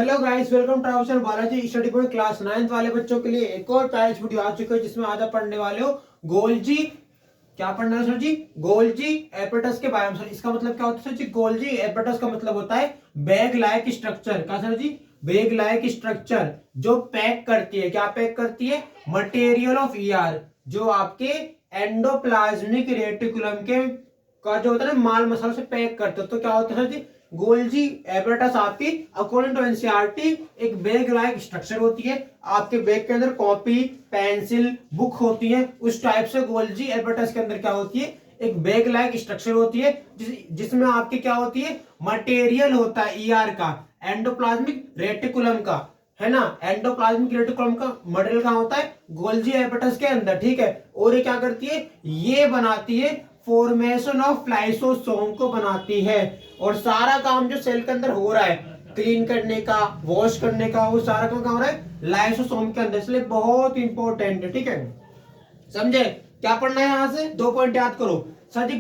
Hello guys, welcome to our channel Balaji study point. Class 9th वाले बच्चों के लिए एक और टाइप्स वीडियो आ चुका है, जिसमें आज आप पढ़ने वाले हो गोल्जी। क्या पढ़ना है सर जी? गोल्जी एपेटस के बारे में। सर इसका मतलब क्या होता है सर जी? गोल्जी एपेटस का मतलब होता है बैग लाइक स्ट्रक्चर। क्या सर जी? बैग लाइक स्ट्रक्चर जो पैक करती है। क्या पैक करती है? मटेरियल ऑफ ईआर, जो आपके एंडोप्लाज्मिक रेटिकुलम के का जो होता है ना माल मसाला से पैक करते हो। तो क्या होता है सर जी? गोल्जी एपेटस आपकी अकॉर्डिंग टू एनसीईआरटी एक बैग लाइक स्ट्रक्चर होती है। आपके बैग के अंदर कॉपी, पेंसिल, बुक होती है। उस टाइप से गोल्जी एपेटस के अंदर क्या होती है? एक बैग लाइक स्ट्रक्चर होती है, जिसमें आपके क्या होती है? मटेरियल होता है ईआर का, एंडोप्लाज्मिक रेटिकुलम का, है ना। एंडोप्लाज्मिक रेटिकुलम का मटेरियल कहाँ होता है? गोल्जी एपेटस के अंदर, ठीक है। और ये क्या करती है? ये बनाती है फॉर्मेशन ऑफ लाइसोसोम को बनाती है। और सारा काम जो सेल के अंदर हो रहा है, क्लीन करने का, वॉश करने का, वो सारा काम कहाँ हो रहा है? लाइसोसोम के अंदर। इसलिए बहुत इंपॉर्टेंट है, ठीक है। समझे? क्या पढ़ना है यहां से? 2 पॉइंट याद करो सर जी।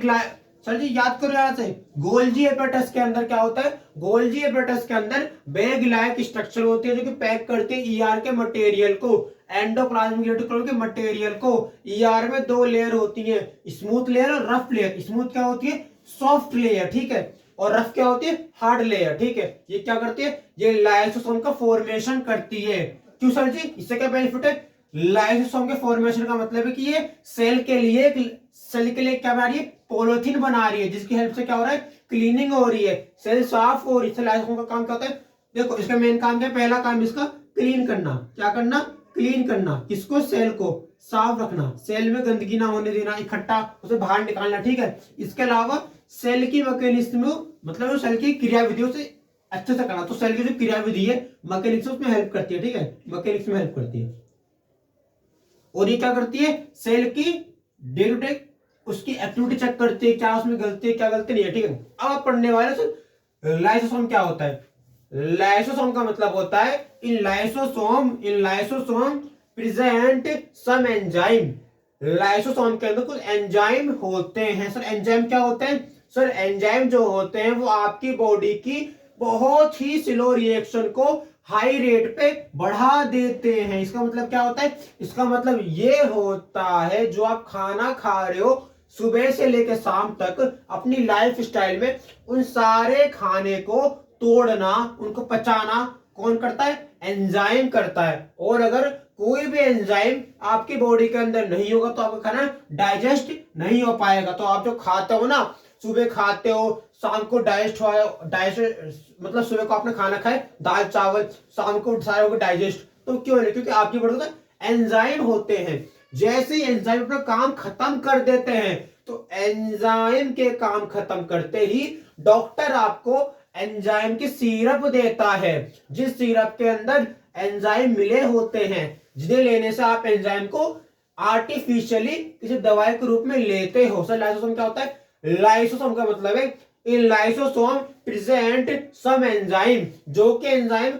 सर जी याद करो यहां से, गोल्जी एपेटस के अंदर क्या होता है? गोल्जी एपेटस के अंदर बैग लाइक स्ट्रक्चर होती है, जो कि पैक करते हैं ईआर के मटेरियल को, एंडोप्लाज्मिक रेटिकुलम के मटेरियल को। ईआर में 2 लेयर होती है, स्मूथ लेयर और रफ लेयर। स्मूथ क्या होती है? सॉफ्ट लेयर, ठीक है। और रफ क्या होती है? हार्ड लेयर, ठीक है। ये क्या करती है? ये लाइसोसोम का फॉर्मेशन करती है। क्यों सर जी? इससे क्या बेनिफिट है? लाइसोसोम के फॉर्मेशन का मतलब है कि ये सेल के लिए क्या बना रही है? पॉलिथीन बना रही है, जिसकी हेल्प से क्या हो रहा है? क्लीनिंग हो रही है, सेल साफ हो रही है। लाइसोसोम का काम क्या होता है? देखो, इसका मेन काम क्या है? पहला काम इसका क्लीन करना। क्या करना? क्लीन करना। किसको? सेल को साफ रखना, सेल में गंदगी ना होने देना, इकट्ठा उसे बाहर निकालना, ठीक है। इसके अलावा सेल की मैकेनिज्म, मतलब सेल की क्रियाविधियों से अच्छे से करना। तो सेल की जो क्रियाविधि है मैकेनिक्स उसमें हेल्प करती है, ठीक है। मैकेनिक्स में हेल्प करती है। और ये क्या करती है? सेल की डे टू डे उसकी एक्टिविटी चेक करती है, क्या उसमें गलती है, क्या गलती नहीं है, ठीक है। अब आप पढ़ने वाले सर, लाइसोसोम क्या होता है? लाइसोसोम का मतलब होता है in lysosome present some enzyme. Lysosome के अंदर कुछ एंजाइम होते हैं। सर एंजाइम क्या होते हैं? सर एंजाइम जो होते हैं वो आपकी बॉडी की बहुत ही स्लो रिएक्शन को हाई रेट पे बढ़ा देते हैं। इसका मतलब क्या होता है? इसका मतलब ये होता है, जो आप खाना खा रहे हो सुबह से लेकर शाम तक अपनी लाइफ स्टाइल में, उन सारे खाने को तोड़ना, उनको पचाना कौन करता है? एंजाइम करता है। और अगर कोई भी एंजाइम आपकी बॉडी के अंदर नहीं होगा तो आपका खाना डाइजेस्ट नहीं हो पाएगा। तो आप जो खाते हो ना, सुबह खाते हो, शाम को डाइजेस्ट हो, डाइजेस्ट मतलब सुबह को आपने खाना खाए दाल चावल, शाम को सारे हो डाइजेस्ट। तो क्यों है? क्योंकि आपकी बॉडी में एंजाइम होते हैं। जैसे ही एंजाइम अपना काम खत्म कर देते हैं, तो एंजाइम के काम खत्म करते ही डॉक्टर आपको एंजाइम की सिरप देता है, जिस सिरप के अंदर एंजाइम मिले होते हैं, जिन्हें लेने से आप एंजाइम को आर्टिफिशियली किसी दवाई के रूप में लेते हो। सर लाइसोसोम क्या होता है? लाइसोसोम का मतलब है in lysosome present some enzyme, जो कि एंजाइम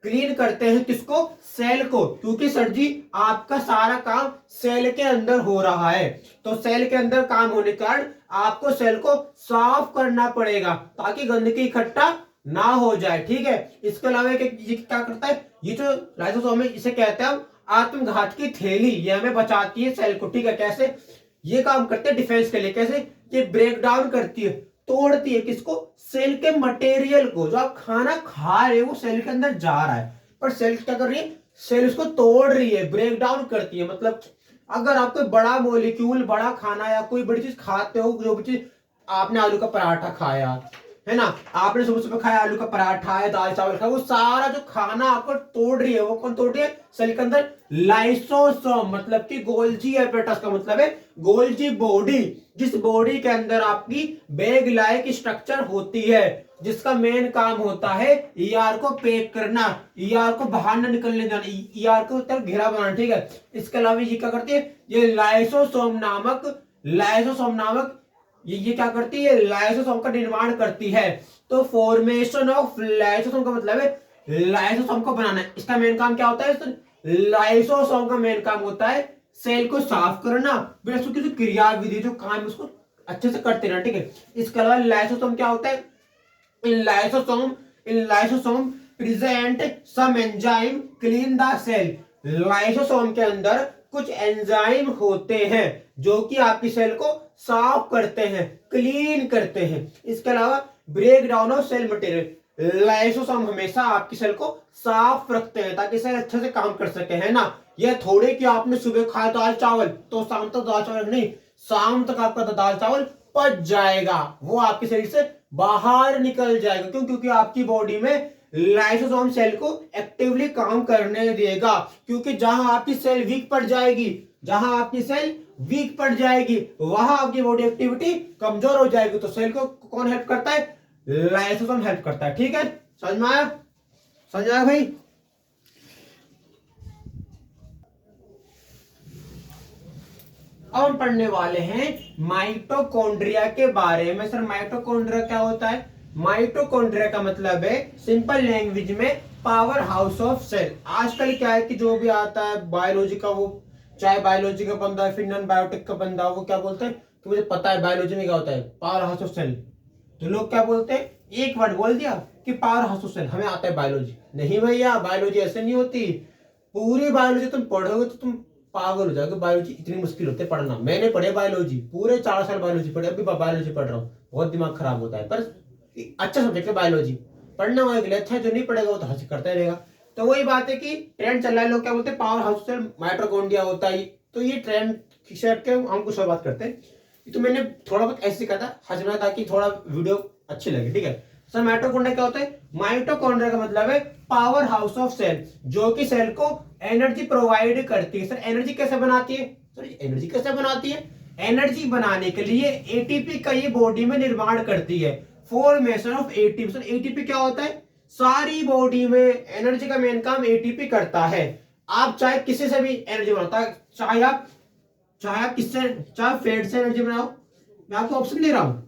क्लीन करते हैं किसको? सेल को। क्योंकि सर जी आपका सारा काम सेल के अंदर हो रहा है, तो सेल के अंदर काम होने के कारण आपको सेल को साफ करना पड़ेगा, ताकि गंदगी इकट्ठा ना हो जाए, ठीक है। इसके अलावा ये क्या करता है? ये जो लाइसोसोम है, इसे कहते हैं आत्मघात की थैली। ये हमें बचाती है सेल को, ठीक है। कैसे ये काम करते हैं? डिफेंस के लिए। कैसे? ये ब्रेक डाउन करती है, तोड़ती है किसको? सेल के मटेरियल को। जो आप खाना खा रहे हो वो सेल के अंदर जा रहा है, पर सेल क्या कर रही है? सेल उसको तोड़ रही है, ब्रेक डाउन करती है। मतलब अगर आप कोई बड़ा मॉलिक्यूल, बड़ा खाना या कोई बड़ी चीज खाते हो, जो भी चीज, आपने आलू का पराठा खाया है ना, आपने सुबह सुबह खाया आलू का पराठा है, दाल चावल खाया, वो सारा जो खाना आपको तोड़ रही है, वो कौन तोड़ रही है? सेल के अंदर लाइसोसोम, मतलब कि गोल्जी एपेटस का मतलब है गोल्जी बॉडी, जिस बॉडी के अंदर आपकी बैग लाइक स्ट्रक्चर होती है, जिसका मेन काम होता है ईआर को पैक करना, ईआर को बाहर न निकलने देना, ईआर को तरफ घेरा बनाना, ठीक है। इसके अलावा ये क्या करती है? ये लाइसोसोम नामक ये क्या करती है? लाइसोसोम का निर्माण करती है। तो फॉर्मेशन ऑफ लाइसोसोम का मतलब है लाइसोसोम को बनाना है। इसका मेन काम क्या होता है? लाइसोसोम का मेन काम होता है सेल को साफ करना, फिर उसकी जो क्रियाविधि, जो काम है उसको अच्छे से करते रहना, ठीक है। इसके अलावा लाइसोसोम क्या होता है? In lysosome present some enzyme clean the cell. Lysosome के अंदर कुछ एंजाइम होते हैं जो कि आपकी सेल को साफ करते हैं, क्लीन करते हैं। इसके अलावा break down of cell material, lysosome हमेशा आपकी सेल को साफ रखते हैं ताकि सेल अच्छे से काम कर सके, है ना। यह थोड़े कि आपने सुबह खाया दाल चावल तो शाम तक दाल चावल नहीं, शाम तक आपका दाल चावल पच जाएगा, वो आपके शरीर से बाहर निकल जाएगा। क्यों? क्योंकि आपकी बॉडी में लाइसोसोम सेल को एक्टिवली काम करने देगा। क्योंकि जहां आपकी सेल वीक पड़ जाएगी, जहां आपकी सेल वीक पड़ जाएगी वहां आपकी बॉडी एक्टिविटी कमजोर हो जाएगी। तो सेल को कौन हेल्प करता है? लाइसोसोम हेल्प करता है। ठीक है, समझ में आया? समझ आया भाई? अब हम पढ़ने वाले हैं माइटोकॉन्ड्रिया के बारे में। सर माइटोकॉन्ड्रिया क्या होता है? माइटोकॉन्ड्रिया का मतलब है सिंपल लैंग्वेज में पावर हाउस ऑफ सेल। आजकल क्या है कि जो भी आता है बायोलॉजी का, वो चाहे बायोलॉजी का बंदा है फिर नॉन बायोटिक का बंदा, वो क्या बोलते हैं कि मुझे पता है बायोलॉजी में क्या होता है, पावर हाउस ऑफ सेल। तो लोग क्या बोलते हैं, एक वर्ड बोल दिया कि पावर हाउस ऑफ सेल, हमें आता है बायोलॉजी। नहीं भैया, बायोलॉजी ऐसे नहीं होती। पूरी बायोलॉजी तुम पढ़ोगे तो तुम पागल हो जाओगे। बायोलॉजी इतनी मुश्किल होती है पढ़ना। मैंने पढ़े बायोलॉजी, पूरे 4 साल बायोलॉजी पढ़े, अभी बायोलॉजी पढ़ रहा हूँ। बहुत दिमाग खराब होता है, पर अच्छा सब्जेक्ट है बायोलॉजी, पढ़ना वाले के लिए अच्छा है। जो नहीं पढ़ेगा वो तो हंसी करता ही रहेगा। तो वही बात है कि ट्रेंड चल रहा है, लोग क्या बोलते हैं पावर हाउस सेल माइटोकॉन्ड्रिया होता है। तो ये ट्रेंड सेट के हम कुछ और बात करते हैं। तो मैंने थोड़ा बहुत ऐसे कहा था हंसना, ताकि थोड़ा वीडियो अच्छी लगे। ठीक है सर, माइटोकॉन्ड्रिया क्या होता है? माइटोकॉन्ड्रिया का मतलब है पावर हाउस ऑफ सेल, जो कि सेल को एनर्जी प्रोवाइड करती है। सर एनर्जी कैसे बनाती है? सर एनर्जी कैसे बनाती है? एनर्जी बनाने के लिए एटीपी का ये बॉडी में निर्माण करती है, formation of ATP. Sir ATP क्या होता है? सारी बॉडी में एनर्जी का मेन काम एटीपी करता है। आप चाहे किसी से भी एनर्जी बनाता है, चाहे आप किससे, चाहे फैट से एनर्जी बनाओ। मैं आपको ऑप्शन दे रहा हूं।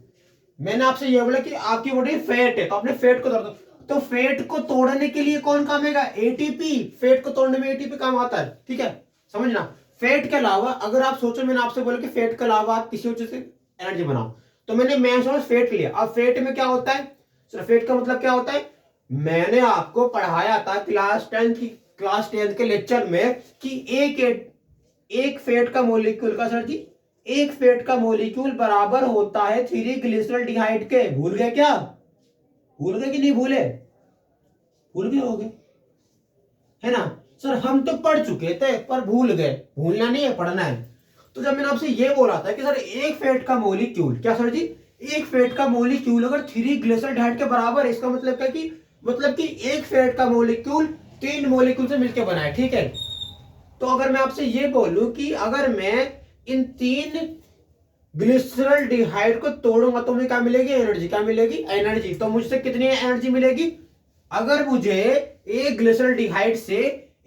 मैंने आपसे यह बोला कि आपकी बॉडी फैट है तो आपने फैट को तोड़ दो, तो फैट को तोड़ने के लिए कौन काम आएगा? एटीपी। फैट को तोड़ने में एटीपी काम आता है। ठीक है, समझना। फैट के अलावा अगर आप सोचो, मैंने आपसे बोला कि फैट के अलावा आप किसी और चीज से एनर्जी बनाओ, तो मैंने मैं फैट लिया। अब फैट में क्या होता है? सर फैट का मतलब क्या होता है? मैंने आपको पढ़ाया था क्लास 10 के लेक्चर में कि एक फैट का मोलिक्यूल का, सर जी एक फैट का मोलिक्यूल बराबर होता है 3 ग्लिसरॉल्डिहाइड के। भूल गए क्या? भूल गए कि नहीं भूले? भूल गए होगे, है ना। सर हम तो पढ़ चुके थे पर भूल गए। भूलना नहीं है, पढ़ना है। तो जब मैंने आपसे ये बोला था कि सर एक फैट का मोलिक्यूल, क्या सर जी एक फैट का मोलिक्यूल अगर 3 ग्लिसरॉल्डिहाइड के बराबर है, इसका मतलब क्या कि मतलब कि एक फैट का मोलिक्यूल 3 मोलिक्यूल से मिलकर बना है। ठीक है, तो अगर मैं आपसे ये बोलूं कि अगर मैं इन 3 ग्लिसरॉल्डिहाइड को तोड़ूंगा तो मुझे क्या मिलेगी? एनर्जी। क्या मिलेगी? एनर्जी। तो मुझसे कितनी एनर्जी मिलेगी? अगर मुझे एक ग्लिसरॉल्डिहाइड से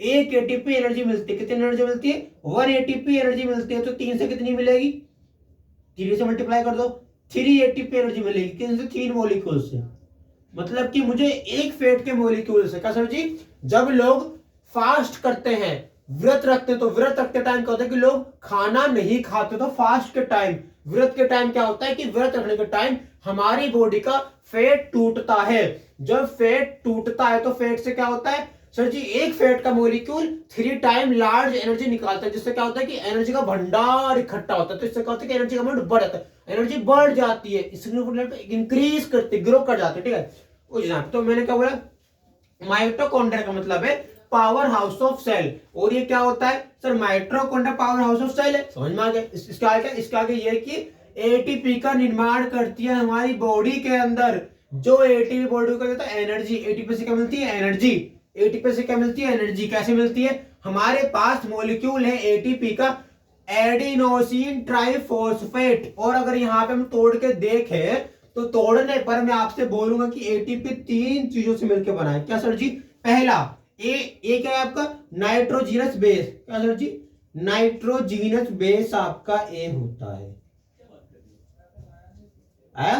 1 एटीपी एनर्जी मिलती है, कितनी एनर्जी मिलती है? 1 एटीपी एनर्जी मिलती है। तो 3 से कितनी मिलेगी? 3 से मल्टीप्लाई कर दो, 3 एटीपी एनर्जी मिलेगी। किन से? 3 मोलिक्यूल से। मतलब कि मुझे एक फैट के मोलिक्यूल से। क्या सर जी? जब लोग फास्ट करते हैं, व्रत रखते, तो व्रत रखते टाइम क्या होता है कि लोग खाना नहीं खाते। तो फास्ट के टाइम, व्रत के टाइम क्या होता है कि व्रत रखने के टाइम हमारी बॉडी का फैट टूटता है। जब फैट टूटता है तो फैट से क्या होता है? सर जी एक फैट का मॉलिक्यूल 3 टाइम लार्ज एनर्जी निकालता है, जिससे क्या होता है कि एनर्जी का भंडार इकट्ठा होता है। तो इससे क्या होता है कि एनर्जी का अमाउंट बढ़ जाता है, एनर्जी बढ़ जाती है, इंक्रीज करती है, ग्रो कर जाती है। ठीक है, तो मैंने क्या बोला? माइटोकॉन्ड्रिया का मतलब है पावर हाउस ऑफ सेल। और ये क्या होता है? Sir mitochondria power house of cell है। समझ में आ गया? इसके आगे ये कि एटीपी का निर्माण करती है हमारी बॉडी के अंदर। जो एटीपी बॉडी को देता है एनर्जी। एटीपी से क्या मिलती है? एनर्जी। एटीपी से क्या मिलती है? एनर्जी। कैसे मिलती है? हमारे पास मॉलिक्यूल है एटीपी का, एडिनोसिन ट्राइफॉस्फेट। और अगर यहाँ पे हम तोड़ के देखें तो तोड़ने पर मैं आपसे बोलूंगा कि एटीपी 3 चीजों से मिलकर बना है। क्या सर जी? पहला ए क्या है आपका? Nitrogenous base. क्या सर जी? नाइट्रोजीनस बेस आपका ए होता है। आया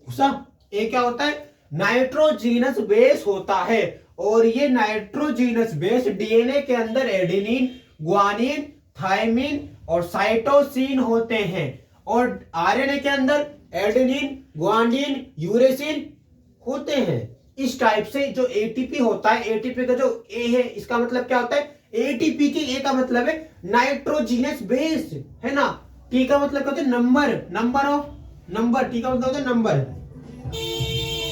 घुसा? ए क्या होता है? नाइट्रोजीनस बेस होता है। और ये नाइट्रोजीनस बेस डीएनए के अंदर एडेनिन, ग्वानिन, थायमिन और साइटोसिन होते हैं। और आरएनए के अंदर एडेनिन, ग्वानिन, यूरेसिन होते हैं। इस टाइप से जो एटीपी होता है, एटीपी का जो ए है इसका मतलब क्या होता है, एटीपी के ए का मतलब है नाइट्रोजिनस बेस, है ना। टी का मतलब क्या होता है, number, number of, number, T का मतलब होता है नंबर,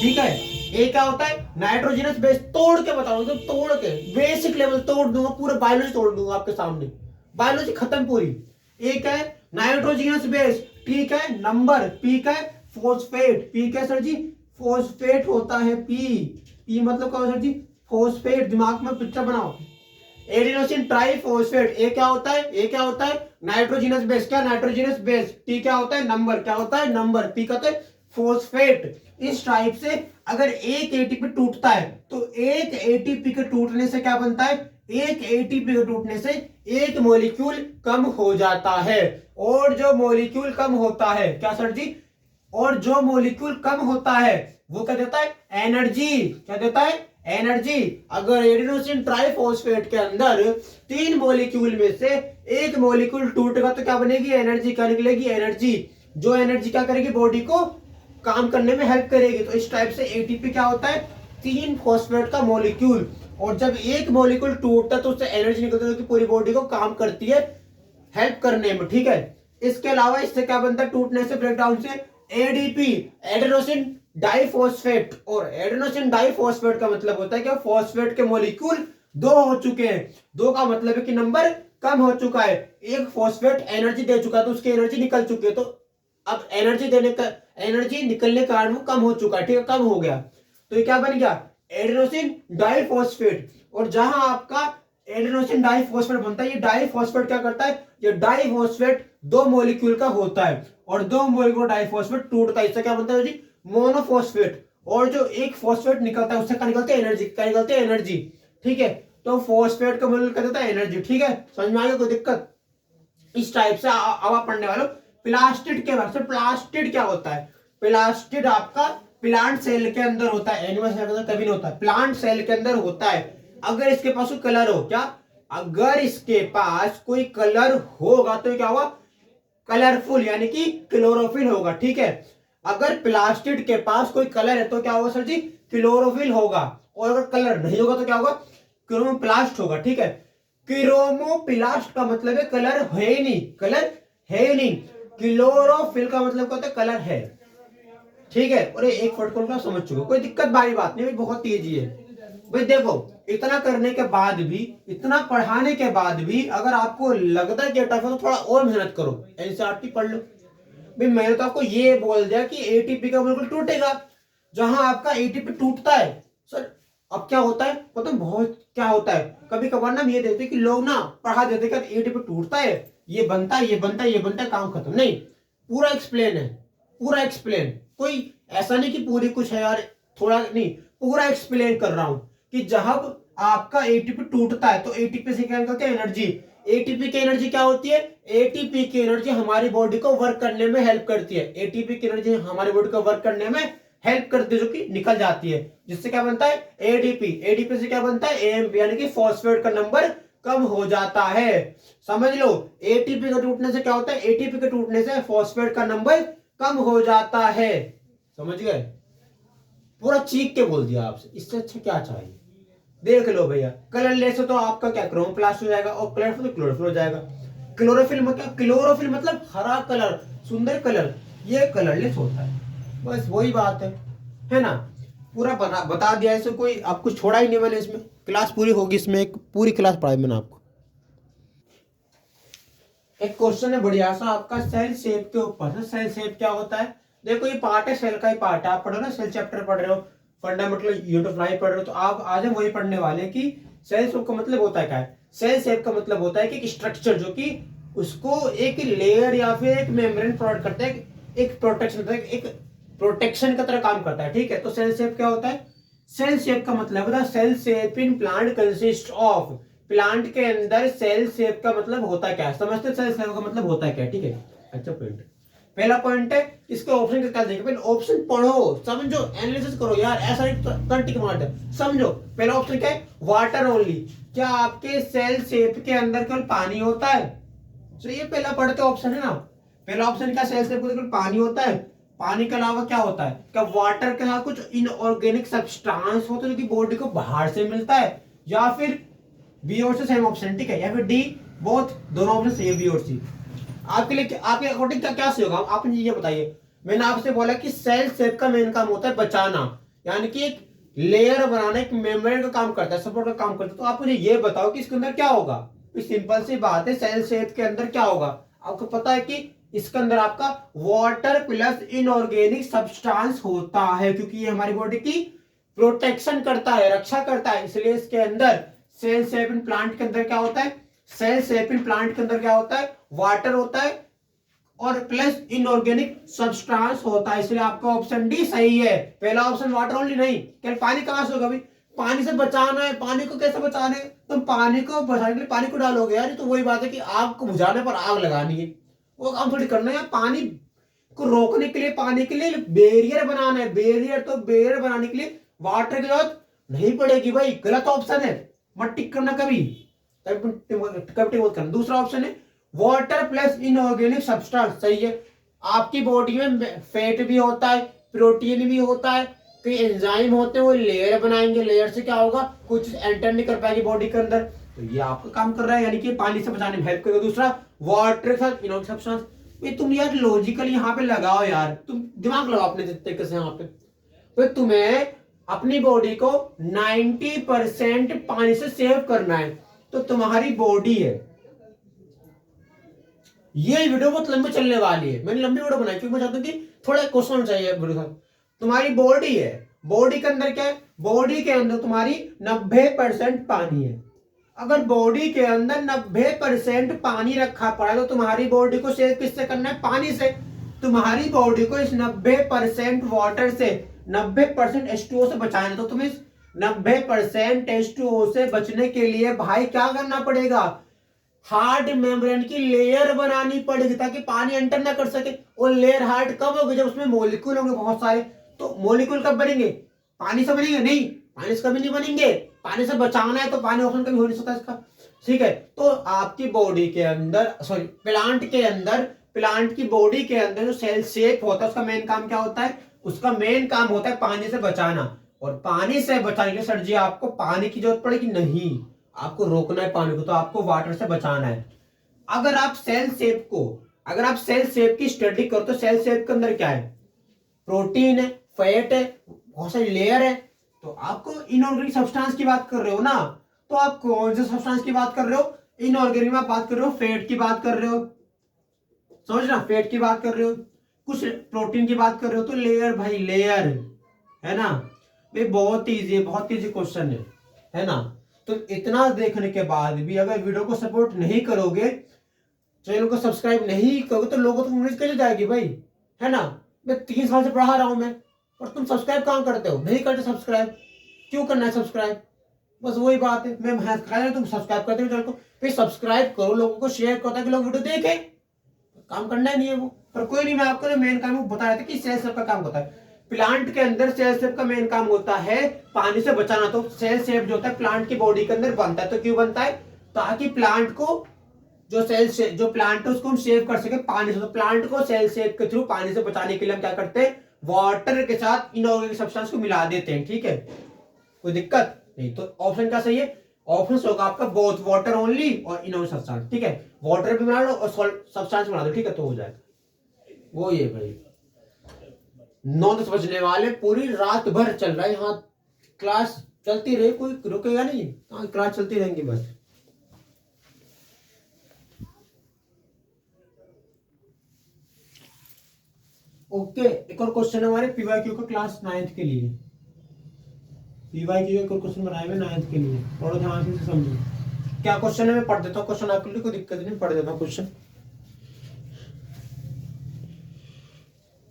ठीक है। ए क्या होता है, नाइट्रोजनस बेस। तोड़ के बताऊंगा, तो तोड़ के बेसिक लेवल तोड़ दूंगा, पूरा बायोलॉजी तोड़ दूंगा आपके सामने, बायोलॉजी खत्म पूरी। ए क्या है, नाइट्रोजनस बेस, टी क्या है, नंबर, पी क्या है, फॉस्फेट, पी क्या है सर जी, फॉस्फेट होता है पी, पी मतलब क्या होता है सर जी, फॉस्फेट, दिमाग में पिक्चर बनाओ। एडिनोसिन ट्राइफॉस्फेट, ए क्या होता है, ए क्या होता है, नाइट्रोजनस बेस, क्या नाइट्रोजनस बेस, टी क्या होता है, नंबर, क्या होता है, नंबर, पी का होता है फॉस्फेट। इस टाइप से अगर एक एटीपी टूटता है तो एक एटीपी के टूटने से क्या बनता है, एक एटीपी के टूटने से एक मॉलिक्यूल कम हो जाता है। और जो मॉलिक्यूल कम होता है, क्या सर जी, और जो मॉलिक्यूल कम होता है वो क्या देता है, एनर्जी, क्या देता है, एनर्जी। अगर एडिनोसिन ट्राइफॉस्फेट के अंदर 3 मॉलिक्यूल में से एक मॉलिक्यूल टूटेगा तो क्या बनेगी, एनर्जी, क्या निकलेगी, एनर्जी। जो एनर्जी क्या करेगी, बॉडी को काम करने में हेल्प करेगी। तो इस टाइप से एटीपी क्या होता है, 3 फॉस्फेट का मॉलिक्यूल, और जब एक मॉलिक्यूल टूटता है तो उससे एनर्जी निकलती है, पूरी बॉडी को काम करती है हेल्प करने में, ठीक है। इसके अलावा इससे क्या बनता है, टूटने से, ब्रेकडाउन से, एडीपी, एडेनोसिन डाइफॉस्फेट। और एडेनोसिन डाइफॉस्फेट का मतलब होता है कि फॉस्फेट के मॉलिक्यूल 2 हो चुके हैं। 2 का मतलब है कि नंबर कम हो चुका है, एक फॉस्फेट एनर्जी दे चुका है तो उसकी एनर्जी निकल चुकी है, तो अब एनर्जी देने का, एनर्जी निकलने के कारण वो कम हो चुका है, ठीक है, कम हो गया। तो ये क्या बन गया, एडेनोसिन डाइफॉस्फेट। और जहां आपका एडेनोसिन डाइफॉस्फेट बनता है, ये डाइफॉस्फेट क्या करता है, ये डाइफॉस्फेट 2 मॉलिक्यूल का होता है, और 2 मॉलिक्यूल डाइफॉस्फेट टूटता है, इससे क्या बनता है जी, मोनोफॉस्फेट। और जो एक फॉस्फेट निकलता है उससे क्या निकलती है, एनर्जी, क्या निकलती है, एनर्जी, ठीक है। तो फॉस्फेट का मॉलिक्यूल क्या देता है, एनर्जी, ठीक है, समझ में आ गया, कोई दिक्कत। इस टाइप से अब आप पढ़ने वालों प्लास्टिड के बारे में। प्लास्टिड क्या होता है, प्लास्टिड आपका प्लांट सेल के अंदर होता है, एनिमल सेल के अंदर कभी नहीं होता, प्लांट सेल के अंदर होता है। अगर इसके पास कोई कलर हो, क्या, अगर इसके पास कोई कलर होगा तो क्या होगा, कलरफुल, यानी कि क्लोरोफिल होगा, ठीक है। अगर प्लास्टिड के पास कोई कलर है तो क्या होगा सर जी, क्लोरोफिल होगा। और अगर कलर नहीं होगा तो क्या होगा, क्रोमोप्लास्ट होगा, ठीक है। क्रोमोप्लास्ट का मतलब है कलर है ही नहीं, कलर है ही नहीं। क्लोरोफिल का मतलब क्या होता है, कलर है, ठीक है। और एक फटकोल का समझ चुके, कोई दिक्कत वाली बात नहीं, बहुत तेजी है भाई। देखो, इतना करने के बाद भी, इतना पढ़ाने के बाद भी अगर आपको लगता है कि टफ है तो थोड़ा और मेहनत करो, एनसीईआरटी पढ़ लो भाई। मैंने तो आपको ये बोल दिया कि एटीपी का बिल्कुल टूटेगा, जहां आपका एटीपी टूटता है सर, अब क्या होता है पता है, बहुत क्या होता है, कभी कभार ना ये देते कि लोग ना पढ़ा देते कि एटीपी टूटता है, ये बनता है, ये बनता है, ये बनता है, काम खत्म। नहीं, पूरा एक्सप्लेन है, पूरा एक्सप्लेन, कोई ऐसा नहीं कि पूरी कुछ है यार, थोड़ा नहीं, पूरा एक्सप्लेन कर रहा हूं कि जब आपका एटीपी टूटता है तो एटीपी से क्या निकलती है, एनर्जी। एटीपी की एनर्जी क्या होती है, एटीपी की एनर्जी हमारी बॉडी को वर्क करने में हेल्प करती है, एटीपी की एनर्जी हमारी बॉडी को वर्क करने में हेल्प करती है, जो कि निकल जाती है, जिससे क्या बनता है, एडीपी। एडीपी से क्या बनता है, एएमपी, यानी कि फॉस्फेट का नंबर कम हो जाता है। समझ लो, एटीपी के टूटने से क्या होता है, एटीपी के टूटने से फॉस्फेट का नंबर कम हो जाता है। समझ गए, पूरा चीख के बोल दिया आपसे, इससे अच्छा क्या चाहिए। देख लो भैया, कलरलेस तो आपका क्या, क्रोमोप्लास्ट हो जाएगा, और कलरफुल तो क्लोरोफिल हो जाएगा। क्लोरोफिल में क्या, क्लोरोफिल मतलब हरा कलर, सुंदर कलर, ये कलरलेस होता है, बस वही बात है ना। पूरा बता दिया, ऐसे कोई आपको छोड़ा ही नहीं मैंने, इसमें क्लास पूरी होगी, इसमें एक पूरी क्लास पढ़ाई मैंने आपको। एक क्वेश्चन है बढ़िया सा आपका सेल शेप के ऊपर। सेल शेप क्या होता है, देखो ये पार्ट है, सेल का ही पार्ट है, आप पढ़ो ना, सेल चैप्टर पढ़ रहे हो, फंडामेंटल यूनिट ऑफ लाइफ पढ़ रहे हो, तो आप आज हम वही पढ़ने वाले कि सेल शेप का मतलब होता है क्या है। सेल शेप का मतलब होता है कि स्ट्रक्चर जो कि उसको एक लेयर या फिर एक मेम्ब्रेन प्रोवाइड करता है, एक प्रोटेक्शन, एक प्रोटेक्शन का तरह काम करता है, ठीक है। तो सेल शेप क्या होता है, सेल शेप का मतलब होता है, cell shape in plant consist of, plant के अंदर सेल शेप का मतलब होता क्या है, समझते, सेल शेप का मतलब होता है क्या, ठीक है। अच्छा पॉइंट, पहला पॉइंट है, इसके ऑप्शन क्या देंगे, पहले ऑप्शन पढ़ो, समझो, एनालिसिस करो यार, ऐसा नहीं टिक मार दे, समझो। पहला ऑप्शन क्या है, वाटर ओनली, क्या आपके सेल शेप के अंदर केवल पानी होता है, तो ये पहला पढ़ते ऑप्शन है ना, पहला ऑप्शन क्या, सेल शेप के अंदर पानी होता है, पानी के अलावा क्या होता है, क्या वाटर के साथ कुछ इनऑर्गेनिक सब्सटेंस होता है जो कि बॉडी को बाहर से मिलता है, या फिर बी और सी सेम ऑप्शन, ठीक है, या फिर डी बोथ, दोनों ऑप्शन सही है बी और सी। आपके लिए आपके अकॉर्डिंग क्या क्या सही होगा, आप मुझे ये बताइए। मैंने आपसे बोला कि सेल शेप का मेन काम होता है बचाना, यानी कि एक लेयर बनाना, एक मेम्ब्रेन का काम करता है, सपोर्ट का काम करता है। तो आप मुझे ये बताओ कि इसके अंदर क्या होगा। सिंपल सी बात है, सेल शेप के अंदर क्या होगा, आपको पता है कि इसके अंदर आपका वाटर प्लस इनऑर्गेनिक सब्सटेंस होता है, क्योंकि ये हमारी बॉडी की प्रोटेक्शन करता है, रक्षा करता है। इसलिए इसके अंदर सेल शेप इन प्लांट के अंदर क्या होता है, सेल शेप इन प्लांट के अंदर क्या होता है, वाटर होता है और प्लस इनऑर्गेनिक सब्सटेंस होता है। इसलिए आपका ऑप्शन डी सही है। पहला ऑप्शन वाटर ओनली नहीं, क्या पानी कहां से होगा भाई, पानी से बचाना है। पानी को कैसे बचाना है, तुम पानी को बचाने के लिए पानी को डालोगे यार, तो वही बात है कि आग को बुझाने पर आग लगानी है, वो काम थोड़ी करना है। पानी को रोकने के लिए, पानी के लिए बैरियर बनाना है, बैरियर, तो बैरियर बनाने के लिए वाटर की जरूरत नहीं पड़ेगी भाई। गलत ऑप्शन है, मत टिक करना कभी, कभी मत करना। दूसरा ऑप्शन है वाटर प्लस इनऑर्गेनिक सब्सटेंस, सही है। आपकी बॉडी में फैट भी होता है, प्रोटीन भी होता है, कई एंजाइम होते हैं, वो लेयर बनाएंगे, लेयर से क्या होगा, कुछ एंटर नहीं कर पाएगी बॉडी के अंदर, तो ये आपका काम कर रहा है, यानी कि पानी से बचाने में हेल्प करेगा। दूसरा वाटर के साथ इनऑर्गेनिक सब्सटेंस, ये तुम यार लॉजिकल यहाँ पे लगाओ यार, तुम दिमाग लगाओ अपने तरीके से यहाँ पे। तो तुम्हें अपनी बॉडी को 90% पानी से सेव करना है, तो तुम्हारी बॉडी है, ये वीडियो बहुत लंबी चलने वाली है, मैंने लंबी वीडियो बनाई क्योंकि मैं चाहता हूँ कि थोड़ा क्वेश्चन चाहिए वीडियो का। तुम्हारी बॉडी है, बॉडी के अंदर क्या है, बॉडी के अंदर तुम्हारी 90% पानी है। अगर बॉडी के अंदर 90% पानी रखा पड़ा है, तो तुम्हारी बॉडी को सेव किससे करना है, पानी से। तुम्हारी बॉडी को इस 90% वाटर से, 90% H2O से बचाना है, तो तुम्हें 90% H2O से बचने के लिए भाई क्या करना पड़ेगा, हार्ड मेम्ब्रेन की लेयर बनानी पड़ेगी, ताकि पानी एंटर ना कर सके। और लेयर हार्ड कब होगी, जब उसमें मॉलिक्यूल होंगे बहुत सारे। तो मॉलिक्यूल कब बनेंगे, पानी से बनेंगे नहीं, पानी से कभी नहीं बनेंगे। पानी से बचाना है तो पानी ऑप्शन कभी हो नहीं सकता इसका, ठीक है। तो आपकी बॉडी के अंदर, सॉरी प्लांट के अंदर, प्लांट की बॉडी के अंदर जो सेल शेप होता है, उसका मेन काम क्या होता है, उसका मेन काम होता है पानी से बचाना। और पानी से बचाने के लिए सर जी आपको पानी की जरूरत पड़ेगी नहीं, आपको रोकना है पानी को, तो आपको वाटर से बचाना है। अगर आप सेल शेप को, अगर आप सेल शेप की स्टडी करो, तो सेल शेप के अंदर क्या है, प्रोटीन है, फैट है, बहुत सारी लेयर है। तो आपको इनऑर्गेनिक सब्सटेंस की बात कर रहे हो ना, तो आप कौन से सब्सटेंस की बात कर रहे हो, इनऑर्गेनिक में बात कर रहे हो, फैट की बात कर रहे हो, समझ ना, फैट की बात कर रहे हो, कुछ प्रोटीन की बात कर रहे हो, तो लेयर भाई लेयर है ना। ये बहुत इजी है, बहुत इजी क्वेश्चन है ना। तो इतना देखने के बाद भी अगर वीडियो को सपोर्ट नहीं करोगे, चैनल को सब्सक्राइब नहीं करोगे, तो लोगों तक नॉलेज कैसे जाएगी भाई, है ना। मैं 3 साल से पढ़ा रहा हूं मैं, और तुम सब्सक्राइब कहां करते हो, नहीं करते सब्सक्राइब, क्यों करना है सब्सक्राइब, बस वही बात है। मैं तुम सब्सक्राइब करते हो चैनल को, फिर सब्सक्राइब करो, लोगों को शेयर करो, ताकि लोग वीडियो देखें। काम करना ही नहीं है वो, पर कोई नहीं, मैं आपको मेन काम बताया था कि सेल शेप का काम होता है। प्लांट के अंदर सेल शेप का मेन काम होता है पानी से बचाना। तो सेल शेप जो होता है प्लांट की बॉडी के अंदर बनता है, तो क्यों बनता है, ताकि प्लांट को जो सेल शेप, जो प्लांट है उसको हम सेव कर सके पानी से। तो प्लांट को सेल शेप के थ्रू पानी से बचाने के लिए हम क्या करते हैं, वाटर के साथ इनऑर्गेनिक सब्सटेंस को मिला देते हैं, ठीक है, कोई दिक्कत नहीं। तो ऑप्शन क्या सही है, ऑप्शन होगा आपका बोथ वाटर ओनली और इनऑर्गेनिक सब्सटेंस, ठीक है, वाटर भी बना लो और सब्सटेंस बना दो, ठीक है, तो हो जाएगा। वो ये भाई 9-10 बजने वाले, पूरी रात भर चल रहा है यहाँ, क्लास चलती रहे, कोई रुकेगा नहीं, हाँ क्लास चलती रहेंगी बस। ओके, एक और क्वेश्चन है हमारे पीवाईक्यू का क्लास 9th के लिए। पीवाईक्यू एक और क्वेश्चन बनाए हुए 9th के लिए, थोड़ा ध्यान से समझो क्या क्वेश्चन है। मैं पढ़ देता हूँ क्वेश्चन आपके लिए, कोई दिक्कत नहीं, पढ़ देता हूँ क्वेश्चन।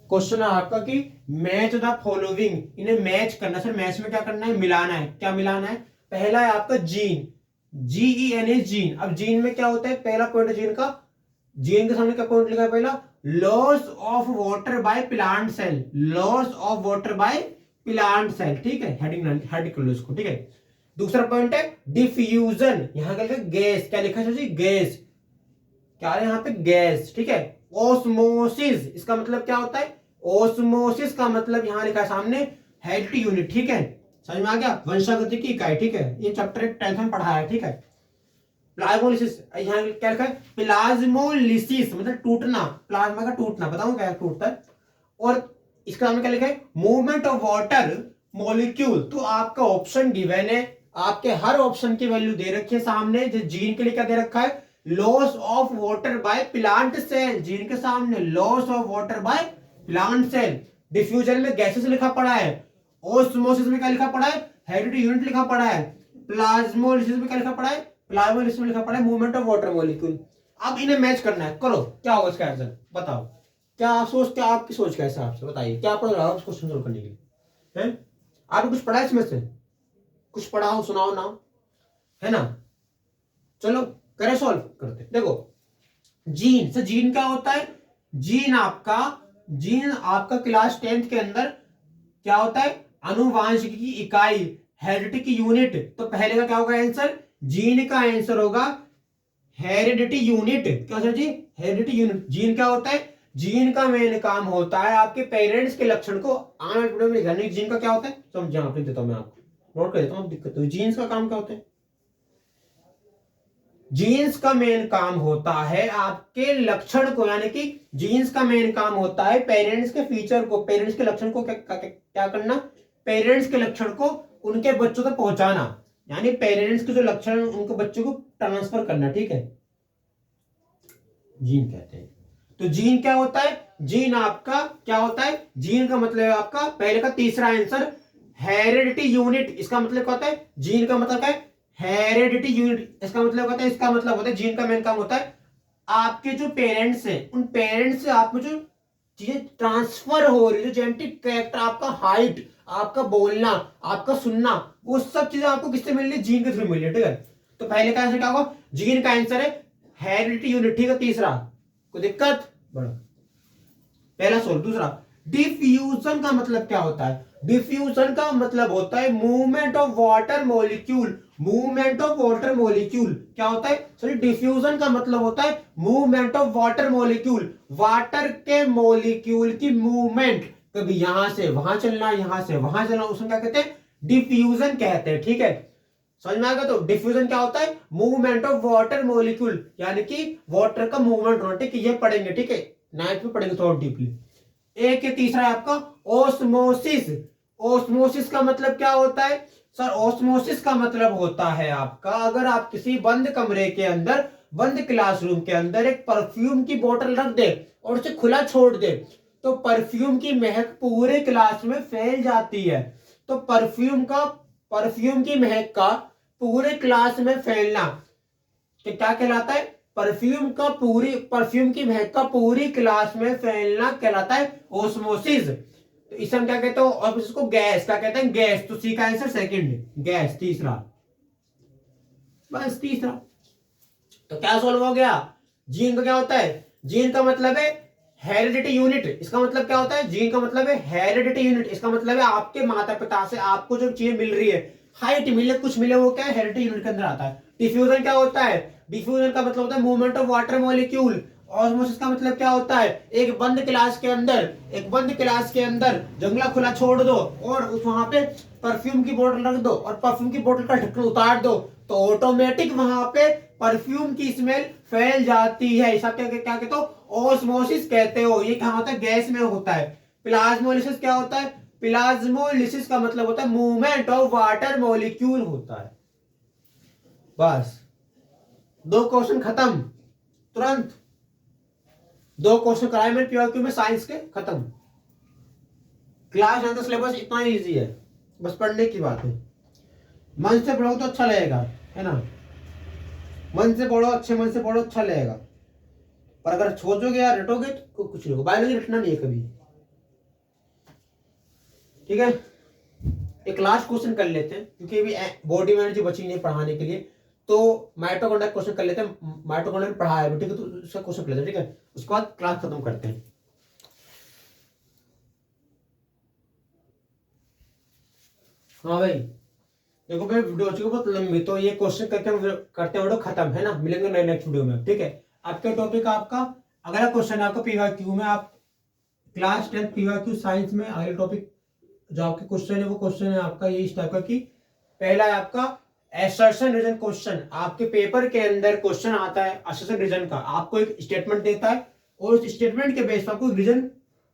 क्वेश्चन है आपका कि मैच द फॉलोइंग, इन्हें मैच करना। सर मैच में क्या करना है, मिलाना है। क्या मिलाना है, पहला है आपका जीन, GEN जीन। अब जीन में क्या होता है, पहला पॉइंट जीन का, जीन के सामने क्या पॉइंट लिखा है, पहला loss of water by plant cell, loss of water by plant cell, ठीक है, हेडिंग कर लो इसको, ठीक है। दूसरा पॉइंट है डिफ्यूजन, यहां क्या लिखा है, गैस, क्या लिखा है गैस, क्या है यहाँ पे, गैस, ठीक है। ऑस्मोसिस, इसका मतलब क्या होता है, ओस्मोसिस का मतलब यहां लिखा है सामने हेरिडिटी यूनिट, ठीक है, समझ में आ गया, वंशागति की इकाई, ठीक है, ये चैप्टर 10 में पढ़ा है, ठीक है। प्लाज्मोलिसिस, यहाँ क्या लिखा है, प्लाज्मोलिसिस मतलब टूटना, प्लाज्मा का टूटना, बताऊं क्या टूटता है। और इसका नाम क्या लिखा है, मूवमेंट ऑफ वाटर मॉलिक्यूल। तो आपका ऑप्शन गिवन है, आपके हर ऑप्शन की वैल्यू दे रखी है सामने। जो जीन के लिए क्या दे रखा है, loss of water by plant cell, जीन के सामने loss of water by plant cell. Diffusion में गैसेस लिखा पड़ा है, ओस्मोसिस में क्या लिखा पड़ा है, हेरिडिटी यूनिट लिखा पड़ा है, प्लाज्मोलिसिस में क्या लिखा पड़ा है, प्लाज्मोलिसिस में लिखा पड़ा है मूवमेंट ऑफ वाटर मॉलिक्यूल। अब इन्हें मैच करना है, करो क्या होगा इसका आंसर, बताओ क्या सोच, क्या आपकी सोच के हिसाब से बताइए, क्या पढ़ रहा हो उस क्वेश्चन सोल्व करने के लिए है। आपने कुछ पढ़ा है इसमें से, कुछ पढ़ा हो सुनाओ ना, है ना। चलो करें सॉल्व करते। देखो जीन से, जीन क्या होता है, जीन आपका क्लास 10th के अंदर क्या होता है, अनुवांशिकी की इकाई, हेरिडिटी की यूनिट। तो पहले का क्या होगा आंसर, जीन का आंसर होगा हेरिडिटी यूनिट। क्या सर जी, हेरिडिटी यूनिट। जीन क्या होता है, जीन का मेन काम होता है आपके पेरेंट्स के लक्षण को आने वीडियो में लिखा, जीन का क्या होता है समझ, यहाँ पे देता हूं मैं आपको, नोट कर देता हूं, दिक्कत हो, जीन्स का काम क्या होता है, जीन्स का मेन काम होता है आपके लक्षण को, यानी कि जीन्स का मेन काम होता है पेरेंट्स के फीचर को, पेरेंट्स के लक्षण को क्या करना, पेरेंट्स के लक्षण को उनके बच्चों तक पहुंचाना, यानी पेरेंट्स के जो लक्षण उनके बच्चों को ट्रांसफर करना, ठीक है, जीन कहते हैं। तो जीन क्या होता है, जीन आपका क्या होता है, जीन का मतलब है आपका पहले का तीसरा आंसर हेरिडिटी यूनिट। इसका मतलब क्या होता है, जीन का मतलब क्या है, हेरिडिटी यूनिट। इसका मतलब होता है, इसका मतलब होता है जीन का मेन काम होता है आपके जो पेरेंट्स हैं उन पेरेंट्स से आप में जो चीजें ट्रांसफर हो रही है, जो जेनेटिक कैरेक्टर, आपका हाइट, आपका बोलना, आपका सुनना, वो सब चीजें आपको किससे मिल रही है, जीन के थ्रू मिल रही है, ठीक है। तो पहले का आंसर क्या होगा, जीन का आंसर है हेरिडिटी यूनिट, ठीक है। तीसरा कोई दिक्कत, बड़ा पहला सोल्व। दूसरा डिफ्यूजन का मतलब क्या होता है, डिफ्यूजन का मतलब होता है movement of water molecule, movement of water molecule क्या होता है सॉरी, डिफ्यूजन का मतलब होता है movement of water molecule, water के मॉलिक्यूल की मूवमेंट, कभी यहां से वहां चलना, यहां से वहां चलना, उसमें क्या कहते हैं, डिफ्यूजन कहते हैं, ठीक है। समझ में आ गया। तो डिफ्यूजन क्या होता है, मूवमेंट ऑफ वाटर मॉलिक्यूल, यानी कि वाटर का मूवमेंट होना, ठीक है, ये पढ़ेंगे, ठीक है, नाइट में पढ़ेंगे थोड़ा डीपली। एक के तीसरा है आपका ओस्मोसिस। ओस्मोसिस का मतलब क्या होता है सर, ओस्मोसिस का मतलब होता है आपका, अगर आप किसी बंद कमरे के अंदर, बंद क्लासरूम के अंदर एक परफ्यूम की बोतल रख दे और उसे खुला छोड़ दे, तो परफ्यूम की महक पूरे क्लास में फैल जाती है। तो परफ्यूम की महक का पूरे क्लास में फैलना कि क्या कहलाता है, परफ्यूम की महक का पूरी क्लास में फैलना कहलाता है ओस्मोसिस। तो इसे हम क्या कहते हैं, और इसको गैस क्या कहते हैं, गैस। तो सी का आंसर सेकंड गैस। तीसरा, बस तीसरा। तो क्या सोल्व हो गया, जीन का क्या होता है, जीन का मतलब है हेरिडिटी यूनिट। इसका मतलब क्या होता है, जीन का मतलब है हेरिडिटी यूनिट। इसका मतलब है आपके माता पिता से आपको जो चीज मिल रही है, हाइट मिले कुछ मिले, वो क्या है, हेरिडिटी यूनिट के अंदर आता है। डिफ्यूजन क्या होता है, डिफ्यूजन का मतलब होता है movement of water molecule. Osmosis का मतलब क्या होता है, एक बंद क्लास के अंदर जंगला खुला छोड़ दो और उस वहां पे परफ्यूम की बोतल रख दो और परफ्यूम की बोतल का ढक्कन उतार दो, तो ऑटोमेटिक वहां पे परफ्यूम की स्मेल फैल जाती है। इसे क्या कहते हो, ओस्मोसिस कहते हो। ये क्या होता है, गैस में होता है। प्लाज्मोलिसिस क्या होता है, प्लाज्मोलिसिस का मतलब होता है मूवमेंट ऑफ वाटर मॉलिक्यूल होता है। बस दो क्वेश्चन खत्म, तुरंत दो क्वेश्चन कराए मैंने पीआईक्यू में साइंस के, खत्म। क्लास 9 का सिलेबस इतना इजी है, बस पढ़ने की बात है। मन से पढ़ो तो अच्छा लगेगा, है ना, मन से पढ़ो, अच्छे मन से पढ़ो, अच्छा लगेगा। पर अगर सोचोगे या रटोगे तो कुछ नहीं होगा। बायोलॉजी रटना नहीं है कभी, ठीक है। एक लास्ट क्वेश्चन कर लेते हैं क्योंकि अभी बॉडी में एनर्जी बची नहीं पढ़ाने के लिए, तो माइटोकॉन्ड्रिया क्वेश्चन कर लेते हैं। माइटोकॉन्ड्रिया में पढ़ाया है, ठीक है, तो उसका क्वेश्चन कर लेते हैं, ठीक है, उसके बाद क्लास खत्म करते हैं। हाँ भाई देखो भाई, वीडियो हो चुकी है बहुत लंबी, तो ये क्वेश्चन करके हम करते हैं, वीडियो खत्म, है ना। मिलेंगे नए नेक्स्ट वीडियो में, ठीक है। आपका टॉपिक, आपका अगला क्वेश्चन है आपका पीवाईक्यू में, आप क्लास 10 पीवाईक्यू साइंस में अगले टॉपिक जो आपके क्वेश्चन है वो क्वेश्चन है आपका ये इस टाइप का कि पहला है आपका असर्शन रीजन क्वेश्चन। आपके पेपर के अंदर क्वेश्चन आता है असर्शन रीजन का, आपको एक स्टेटमेंट देता है और उस स्टेटमेंट के बेस पर आपको रीजन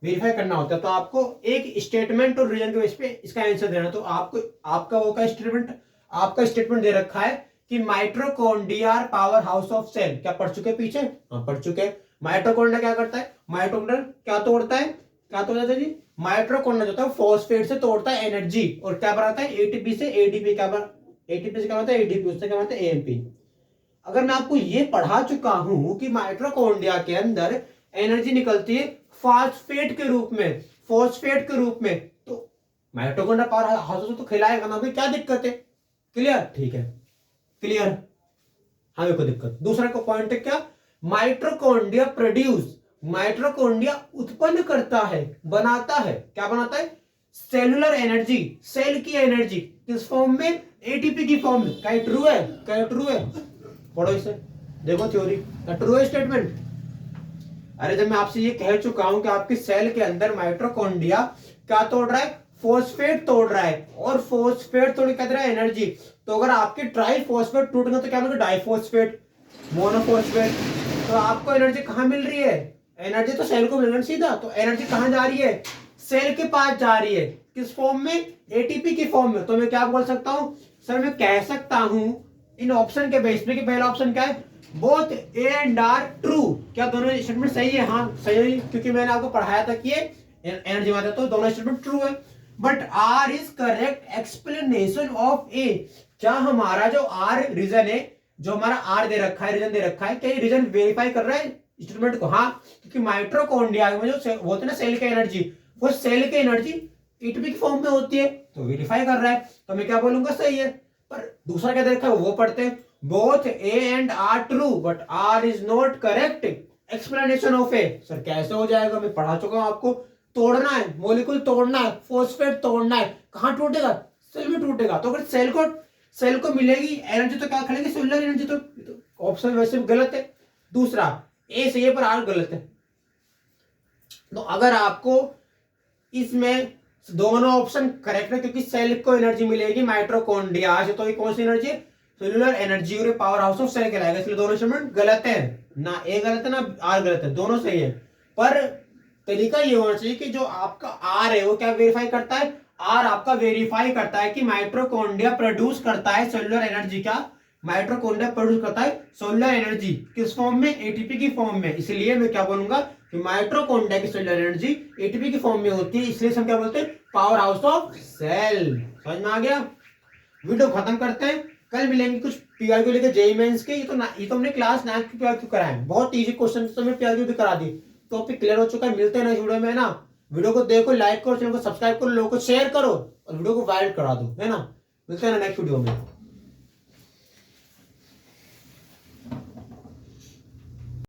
वेरीफाई करना होता है। तो आपको एक स्टेटमेंट और रीजन के बेस पे इसका आंसर देना। तो आपको आपका वो का स्टेटमेंट, आपका स्टेटमेंट दे रखा है कि mitochondria power house of cell. क्या पढ़ चुके पीछे? हाँ पढ़ चुके। माइटोकॉन्ड्रिया क्या करता है? माइटोकॉन्ड्रिया क्या तोड़ता है? क्या तोड़ता है जी? माइटोकॉन्ड्रिया जो है फॉस्फेट से तोड़ता है एनर्जी और क्या बनाता है? एटीपी से एडीपी। क्या एटीपी से क्या होता है? एडीपी। उससे क्या होता है? एएमपी। अगर मैं आपको ये पढ़ा चुका हूं कि माइटोकॉन्ड्रिया के अंदर एनर्जी निकलती है फॉस्फेट के रूप में, फॉस्फेट के रूप में, तो माइटोकॉन्ड्रिया पावर हाउस तो खिलाएगा ना भाई, क्या दिक्कत है? क्लियर? ठीक है, क्लियर। हाँ कोई दिक्कत। दूसरा को पॉइंट है क्या? माइटोकॉन्ड्रिया प्रोड्यूस, माइटोकॉन्ड्रिया उत्पन्न करता है, बनाता है। क्या बनाता है? सेलुलर एनर्जी, सेल की एनर्जी। किस फॉर्म में? एटीपी की फॉर्म में। क्या ट्रू है? क्या ट्रू है? पढ़ो इसे, देखो थ्योरी। क्या ट्रू है स्टेटमेंट? अरे जब मैं आपसे ये कह चुका हूं कि आपके सेल के अंदर माइटोकॉन्ड्रिया क्या तोड़ रहा है? फॉस्फेट तोड़ रहा है और फॉस्फेट तोड़ के रहा है एनर्जी। तो अगर आपके ट्राई फॉस्फेट टूट गए तो क्या बनेगा? Diphosphate, monophosphate. तो आपको एनर्जी कहां मिल रही है? एनर्जी तो सेल को मिल रही है सीधा। तो एनर्जी कहां जा रही है? सेल के पास जा रही है। किस फॉर्म में? एटीपी की फॉर्म में। तो मैं क्या बोल सकता हूं सर? मैं कह सकता हूं इन ऑप्शन के बेस पे कि पहला ऑप्शन क्या है? Both A and R true. क्या दोनों स्टेटमेंट सही है? हाँ सही है, क्योंकि मैंने आपको पढ़ाया था कि ये एनर्जी में आता है, तो दोनों स्टेटमेंट ट्रू है। But R is correct explanation of A. क्या हमारा जो आर रीजन है, जो हमारा आर दे रखा है, रीजन दे रखा है, क्या ये रीजन वेरीफाई कर रहा है स्टेटमेंट को? हाँ, क्योंकि माइटोकॉन्ड्रिया में जो होते हैं ना सेल की एनर्जी, वो सेल की एनर्जी एटीपी की फॉर्म में होती है, तो वेरीफाई कर रहा है। तो मैं क्या बोलूंगा? सही है। पर दूसरा क्या दे रखा है वो पढ़ते हैं। Both A and R true but R is not correct explanation of A. Sir कैसे हो जाएगा? मैं पढ़ा चुका हूं आपको। तोड़ना है, मॉलिक्यूल तोड़ना है, फॉस्फेट तोड़ना है। कहां टूटेगा? सेल में टूटेगा। तो अगर सेल को मिलेगी एनर्जी तो क्या खड़ेगी? Cellular energy. तो ऑप्शन वैसे गलत है। दूसरा ए सही है पर आर गलत है। तो अगर आपको इसमें दोनों ऑप्शन करेक्ट है, क्योंकि सेल को एनर्जी मिलेगी माइटोकॉन्ड्रिया से, तो ये कौन सी एनर्जी? सेलुलर एनर्जी और पावर हाउस ऑफ सेल कहलाएगा। इसलिए दोनों स्टेटमेंट गलत है। ना ए गलत है ना आर गलत है, दोनों सही है। पर तरीका ये होना चाहिए कि जो आपका आर है वो क्या वेरीफाई करता है? आर आपका वेरीफाई करता है कि माइटोकॉन्ड्रिया प्रोड्यूस करता है सेलुलर एनर्जी। क्या? माइटोकॉन्ड्रिया प्रोड्यूस करता है सेलुलर एनर्जी। किस फॉर्म में? एटीपी की फॉर्म में। इसलिए मैं क्या बोलूंगा कि माइटोकॉन्ड्रिया की सेलुलर एनर्जी एटीपी की फॉर्म में होती है, इसलिए हम क्या बोलते हैं? Power house of cell. समझ में आ गया? वीडियो खत्म करते हैं, कल मिलेंगे कुछ पीआईक्यू लेके जेईई मेंस के। ये तो हमने क्लास 9 की पीआईक्यू कराए हैं, बहुत इजी क्वेश्चन तो हमने पीआईक्यू भी करा दी। टॉपिक क्लियर हो चुका है। मिलते हैं ना वीडियो में, है ना? वीडियो को देखो, लाइक करो, चैनल को सब्सक्राइब करो, लोगों को शेयर करो और वीडियो को वायरल करा दो, है ना? मिलते हैं ना नेक्स्ट वीडियो में।